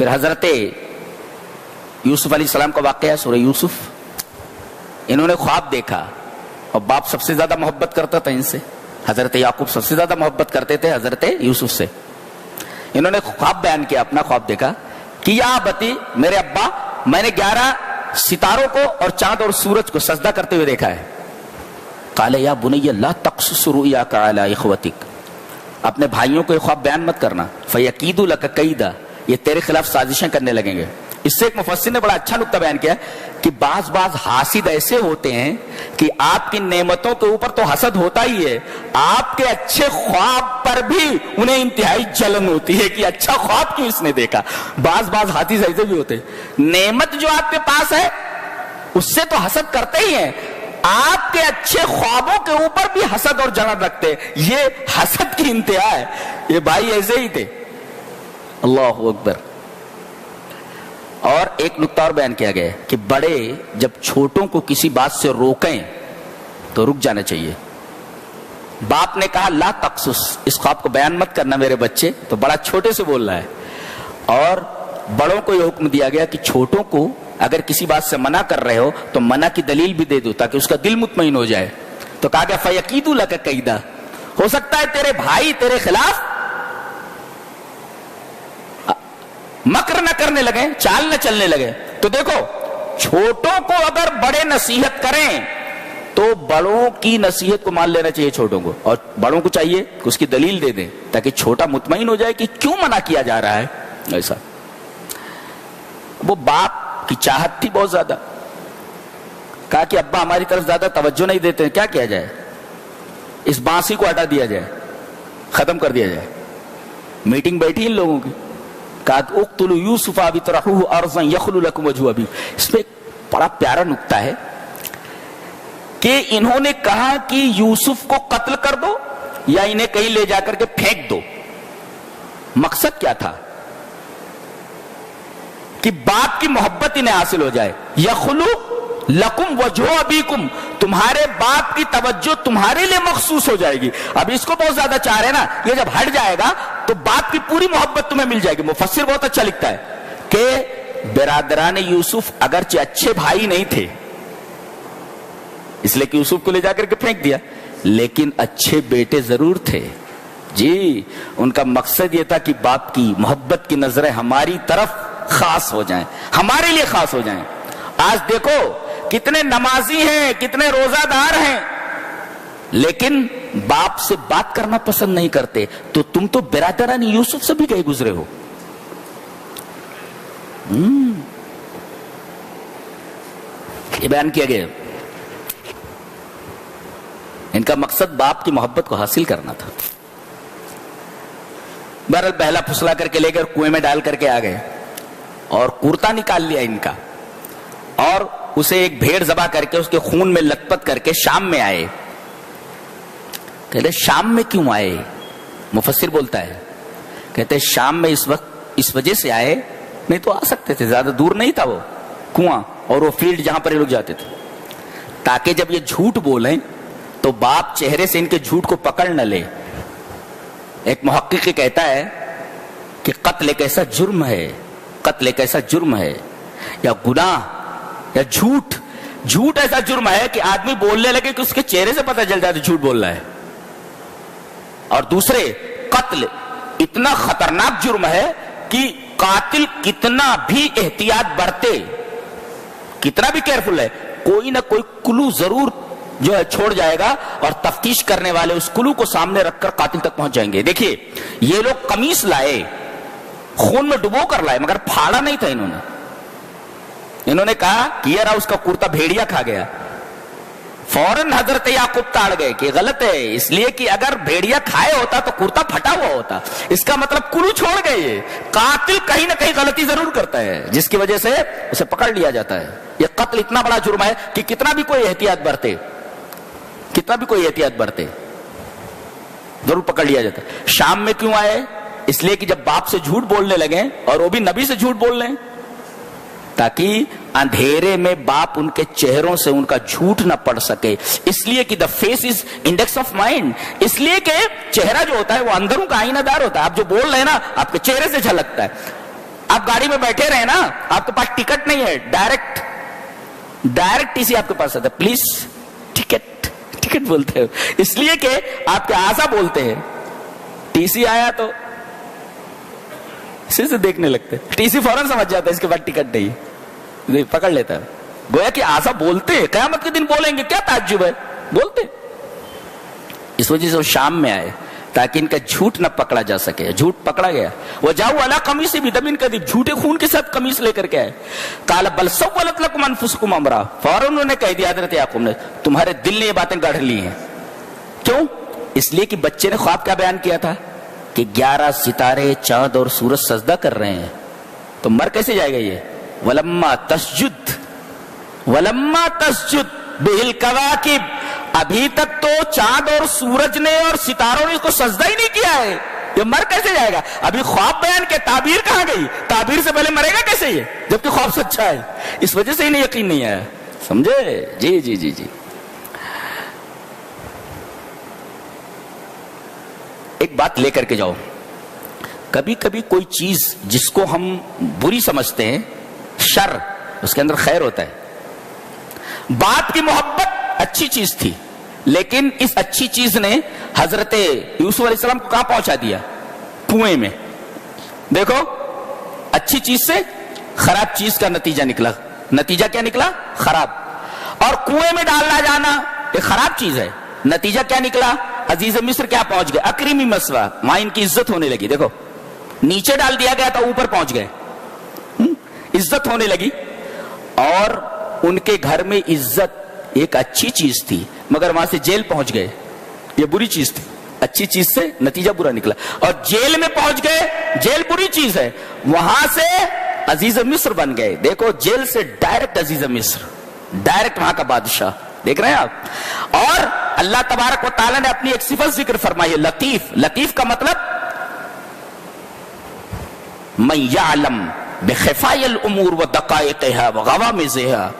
پھر حضرت یوسف علیہ السلام کا واقعہ سورہ یوسف. انہوں نے خواب دیکھا اور باپ سب سے زیادہ محبت کرتا تھا ان سے. حضرت یعقوب سب سے زیادہ محبت کرتے تھے حضرت یوسف سے. انہوں نے خواب بیان کیا, اپنا خواب دیکھا کہ یا ابتی, میرے ابا, میں نے 11 ستاروں کو اور چاند اور سورج کو سجدہ کرتے ہوئے دیکھا ہے. قال یا بنی لا تقصص رؤیاک علی اخوتک, اپنے بھائیوں کو یہ خواب بیان مت کرنا. فیکیدوا لک کیدا, یہ تیرے خلاف سازشیں کرنے لگیں گے. اس سے ایک مفسر نے بڑا اچھا نکتہ بیان کیا کہ بعض حاسد ایسے ہوتے ہیں کہ آپ کی نعمتوں کے اوپر تو حسد ہوتا ہی ہے, آپ کے اچھے خواب پر بھی انہیں انتہائی جلن ہوتی ہے کہ اچھا خواب کیوں اس نے دیکھا. بعض حاسد ایسے بھی ہوتے ہیں, نعمت جو آپ کے پاس ہے اس سے تو حسد کرتے ہی ہیں, آپ کے اچھے خوابوں کے اوپر بھی حسد اور جلن رکھتے. یہ حسد کی انتہا ہے. یہ بھائی ایسے ہی تھے. اللہ اکبر. اور ایک نکتہ اور بیان کیا گیا کہ بڑے جب چھوٹوں کو کسی بات سے روکیں تو رک جانا چاہیے. باپ نے کہا لا تقصص, اس خواب کو بیان مت کرنا میرے بچے, تو بڑا چھوٹے سے بول رہا ہے. اور بڑوں کو یہ حکم دیا گیا کہ چھوٹوں کو اگر کسی بات سے منع کر رہے ہو تو منع کی دلیل بھی دے دو تاکہ اس کا دل مطمئن ہو جائے. تو کہا گیا فیکیدوا لک کیدا, ہو سکتا ہے تیرے بھائی تیرے خلاف مکر نہ کرنے لگے, چال نہ چلنے لگے. تو دیکھو, چھوٹوں کو اگر بڑے نصیحت کریں تو بڑوں کی نصیحت کو مان لینا چاہیے چھوٹوں کو, اور بڑوں کو چاہیے کہ اس کی دلیل دے دیں تاکہ چھوٹا مطمئن ہو جائے کہ کیوں منع کیا جا رہا ہے. ایسا وہ باپ کی چاہت تھی بہت زیادہ. کہا کہ ابا ہماری طرف زیادہ توجہ نہیں دیتے ہیں, کیا کیا جائے, اس بانسی کو ہٹا دیا جائے, ختم کر دیا جائے. میٹنگ بیٹھی ان لوگوں کی, کہا کہ اقتلوا یوسف او اطرحوه ارضا یخل لکم وجہ ابیکم. اس میں ایک بڑا پیارا نکتہ ہے کہ انہوں نے کہا کہ یوسف کو قتل کر دو یا انہیں کہیں لے جا کر کے پھینک دو. مقصد کیا تھا کہ باپ کی محبت انہیں حاصل ہو جائے. یخلو لکم وجہ ابیکم, تمہارے باپ کی توجہ تمہارے لیے مخصوص ہو جائے گی. اب اس کو بہت زیادہ چاہ رہے ہیں نا, یہ جب ہٹ جائے گا تو باپ کی پوری محبت تمہیں مل جائے گی. مفسر بہت اچھا لکھتا ہے کہ برادران یوسف اگرچہ اچھے بھائی نہیں تھے, اس لیے کہ یوسف کو لے جا کر کے پھینک دیا, لیکن اچھے بیٹے ضرور تھے. جی, ان کا مقصد یہ تھا کہ باپ کی محبت کی نظریں ہماری طرف خاص ہو جائیں, ہمارے لیے خاص ہو جائیں. آج دیکھو کتنے نمازی ہیں, کتنے روزہ دار ہیں, لیکن باپ سے بات کرنا پسند نہیں کرتے. تو تم تو برادران یوسف سے بھی گئے گزرے ہو. یہ بیان کیا گیا. ان کا مقصد باپ کی محبت کو حاصل کرنا تھا. بہرحال پہلا پھسلا کر کے لے کر کنویں میں ڈال کر کے آ گئے اور کرتا نکال لیا ان کا, اور اسے ایک بھیڑ ذبح کر کے اس کے خون میں لت پت کر کے شام میں آئے. کہتے شام میں کیوں آئے؟ مفسر بولتا ہے, کہتے شام میں اس وقت اس وجہ سے آئے, نہیں تو آ سکتے تھے, زیادہ دور نہیں تھا وہ کنواں اور وہ فیلڈ جہاں پر یہ لوگ جاتے تھے, تاکہ جب یہ جھوٹ بولیں تو باپ چہرے سے ان کے جھوٹ کو پکڑ نہ لے. ایک محقق کہتا ہے کہ قتل ایک ایسا جرم ہے, قتل ایک ایسا جرم ہے یا گناہ یا جھوٹ ایسا جرم ہے کہ آدمی بولنے لگے کہ اس کے چہرے سے پتہ چل جاتا جھوٹ بول رہا ہے. اور دوسرے, قتل اتنا خطرناک جرم ہے کہ قاتل کتنا بھی احتیاط برتے, کتنا بھی کیئرفل ہے, کوئی نہ کوئی کلو ضرور جو ہے چھوڑ جائے گا, اور تفتیش کرنے والے اس کلو کو سامنے رکھ کر قاتل تک پہنچ جائیں گے. دیکھیے یہ لوگ قمیص لائے, خون میں ڈبو کر لائے, مگر پھاڑا نہیں تھا. انہوں نے کہا کہ یہ رہا اس کا کرتا بھیڑیا کھا گیا. فوراً حضرت یعقوب تاڑ گئے کہ غلط ہے, اس لیے کہ اگر بھیڑیا کھائے ہوتا تو کرتا پھٹا ہوا ہوتا. اس کا مطلب کلو چھوڑ گئے. یہ قاتل کہیں نہ کہیں غلطی ضرور کرتا ہے جس کی وجہ سے اسے پکڑ لیا جاتا ہے. یہ قتل اتنا بڑا جرم ہے کہ کتنا بھی کوئی احتیاط برتے ضرور پکڑ لیا جاتا ہے. شام میں کیوں آئے؟ اس لیے کہ جب باپ سے جھوٹ بولنے لگے, اور وہ بھی نبی سے جھوٹ بول لیں, تاکہ اندھیرے میں باپ ان کے چہروں سے ان کا جھوٹ نہ پڑ سکے. اس لیے کہ the face is index of mind, اس لیے کہ چہرہ جو ہوتا ہے وہ اندروں کا آئینہ دار ہوتا ہے. آپ جو بول رہے ہیں نا آپ کے چہرے سے جھلکتا ہے. آپ گاڑی میں بیٹھے رہے نا, آپ کے پاس ٹکٹ نہیں ہے, ڈائریکٹ ٹی سی آپ کے پاس آتا ہے, پلیز ٹکٹ بولتے ہو, اس لیے کہ آپ کے آسا بولتے ہیں, ٹی سی آیا تو اسی سے دیکھنے لگتے, ٹی سی فوراً سمجھ جاتا ہے اس کے بعد ٹکٹ نہیں, پکڑ لیتا ہے. گویا کہ آسا بولتے ہیں, قیامت کے دن بولیں گے, کیا تعجب ہے, بولتے. اس وجہ سے وہ شام میں آئے تاکہ ان کا جھوٹ نہ پکڑا جا سکے. جھوٹ پکڑا گیا. وجاؤ علی قمیص بدم کذب, جھوٹے خون کے ساتھ قمیص لے کر کے آئے. قال بل سولت لكم انفسكم امرا, فوراً انہوں نے کہہ دیا حضرت یعقوب نے, تمہارے دل نے یہ باتیں گڑھ لی ہیں. کیوں؟ اس لیے کہ بچے نے خواب کیا بیان کیا تھا کہ 11 ستارے, چاند اور سورج سجدہ کر رہے ہیں, تو مر کیسے جائے گا یہ؟ ولما تسجد بالکواکب, ابھی تک تو چاند اور سورج نے اور ستاروں نے اس کو سجدہ ہی نہیں کیا ہے, یہ مر کیسے جائے گا؟ ابھی خواب بیان کے تعبیر کہاں گئی؟ تعبیر سے پہلے مرے گا کیسے یہ, جبکہ خواب سچا ہے؟ اس وجہ سے انہیں یقین نہیں آیا. سمجھے؟ جی جی جی جی. ایک بات لے کر کے جاؤ, کبھی کبھی کوئی چیز جس کو ہم بری سمجھتے ہیں, شر, اس کے اندر خیر ہوتا ہے. بات کی محبت اچھی چیز تھی, لیکن اس اچھی چیز نے حضرت یوسف علیہ السلام کو کہاں پہنچا دیا؟ کنویں میں. دیکھو, اچھی چیز سے خراب چیز کا نتیجہ نکلا. نتیجہ کیا نکلا؟ خراب. اور کنویں میں ڈالنا جانا ایک خراب چیز ہے, نتیجہ کیا نکلا؟ عزیز مصر کیا پہنچ گئے؟ اکریمی مسوا, وہاں ان کی عزت ہونے لگی. دیکھو, نیچے ڈال دیا گیا تو اوپر پہنچ گئے, عزت ہونے لگی. اور ان کے گھر میں عزت ایک اچھی چیز تھی, مگر وہاں سے جیل پہنچ گئے, یہ بری چیز تھی. اچھی چیز سے نتیجہ برا نکلا. اور جیل میں پہنچ گئے, جیل بری چیز ہے, وہاں سے عزیز مصر بن گئے. دیکھو, جیل سے ڈائریکٹ عزیز مصر, ڈائریکٹ وہاں کا بادشاہ. دیکھ رہے ہیں آپ؟ اور اللہ تبارک و تعالیٰ نے اپنی ایک صفت ذکر فرمائی ہے, لطیف. لطیف کا مطلب من یعلم بخفائی الامور ودقائقها وغوامضها,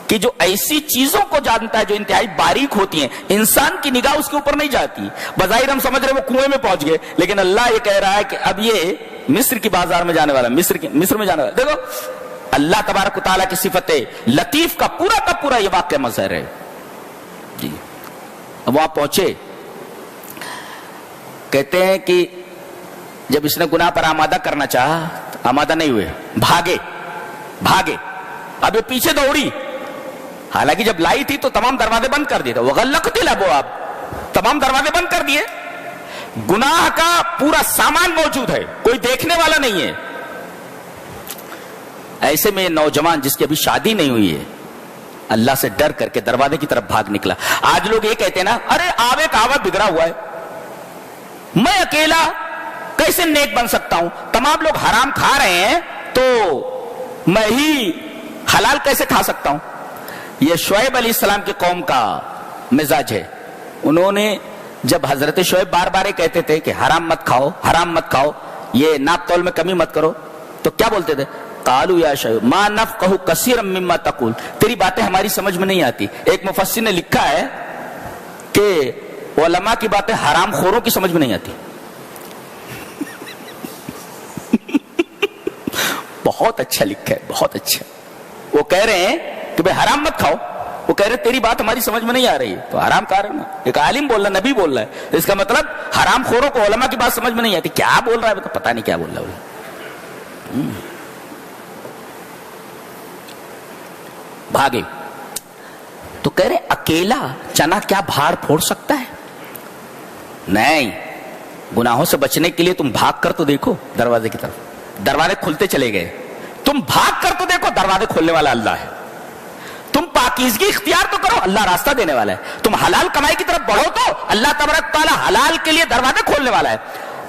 کہ جو ایسی چیزوں کو جانتا ہے جو انتہائی باریک ہوتی ہیں, انسان کی نگاہ اس کے اوپر نہیں جاتی. بظاہر ہم سمجھ رہے وہ کنویں میں پہنچ گئے, لیکن اللہ یہ کہہ رہا ہے کہ اب یہ مصر کی بازار میں جانے والا, مصر میں جانے والا. دیکھو, اللہ تبارک و تعالیٰ کی صفت لطیف کا پورا یہ واقعہ مظہر ہے. جی, اب وہاں پہنچے, کہتے ہیں کہ جب اس نے گناہ پر آمادہ کرنا چاہا, آمادہ نہیں ہوئے, بھاگے. اب یہ پیچھے دوڑی, حالانکہ جب لائی تھی تو تمام دروازے بند کر دیے تھے. وغلقت الابواب, تمام دروازے بند کر دیے. گناہ کا پورا سامان موجود ہے, کوئی دیکھنے والا نہیں ہے. ایسے میں نوجوان جس کی ابھی شادی نہیں ہوئی ہے, اللہ سے ڈر کر کے دروازے کی طرف بھاگ نکلا. آج لوگ یہ کہتے ہیں نا, ارے آوے کہاوت بگڑا ہوا ہے, میں اکیلا کیسے نیک بن سکتا ہوں؟ تمام لوگ حرام کھا رہے ہیں تو میں ہی حلال کیسے کھا سکتا ہوں؟ یہ شعیب علیہ السلام کی قوم کا مزاج ہے. انہوں نے جب حضرت شعیب بار بار کہتے تھے کہ حرام مت کھاؤ, یہ ناپ تول میں کمی مت کرو, تو کیا بولتے تھے؟ قالوا یا شعیب ما نفقہ کثیرا مما تقول, تیری باتیں ہماری سمجھ میں نہیں آتی. ایک مفسر نے لکھا ہے کہ علماء کی باتیں حرام خوروں کی سمجھ میں نہیں آتی. بہت اچھا لکھا ہے, بہت اچھا. وہ کہہ رہے ہیں کہ بھائی حرام مت کھاؤ, وہ کہہ رہے تیری بات ہماری سمجھ میں نہیں آ رہی ہے, تو حرام کھا رہے نا. ایک عالم بول رہا, نبی بول رہا ہے, اس کا مطلب حرام خوروں کو علماء کی بات سمجھ میں نہیں آتی. کیا بول رہا ہے پتہ نہیں کیا بول رہا ہے. بھاگے تو کہہ رہے اکیلا چنا کیا بھاڑ پھوڑ سکتا ہے؟ نہیں, گناہوں سے بچنے کے لیے تم بھاگ کر تو دیکھو دروازے کی طرف. دروازے کھلتے چلے گئے. تم بھاگ کر تو دیکھو, دروازے کھولنے والا اللہ ہے. تم پاکیزگی اختیار تو کرو, اللہ راستہ دینے والا ہے. تم حلال کمائی کی طرف بڑھو تو اللہ تبارک تعالیٰ حلال کے لیے دروازے کھولنے والا ہے.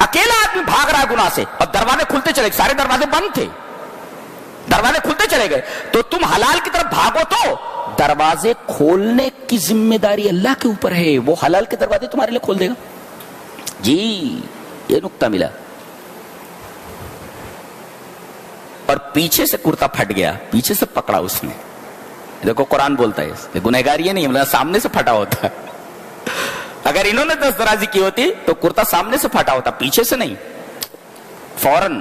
اکیلا آدمی بھاگ رہا ہے گناہ سے اور دروازے کھلتے چلے گئے. سارے دروازے بند تھے, دروازے کھلتے چلے گئے. تو تم حلال کی طرف بھاگو تو دروازے کھولنے کی ذمہ داری اللہ کے اوپر ہے, وہ حلال کے دروازے تمہارے لیے کھول دے گا. جی, یہ نقطہ ملا. اور پیچھے سے کرتا پھٹ گیا, پیچھے سے پکڑا اس نے. دیکھو قرآن بولتا ہے گنہگار یہ نہیں, سامنے سے پھٹا ہوتا. اگر انہوں نے دست درازی کی ہوتی تو کرتا سامنے سے پھٹا ہوتا, پیچھے سے نہیں. فوراً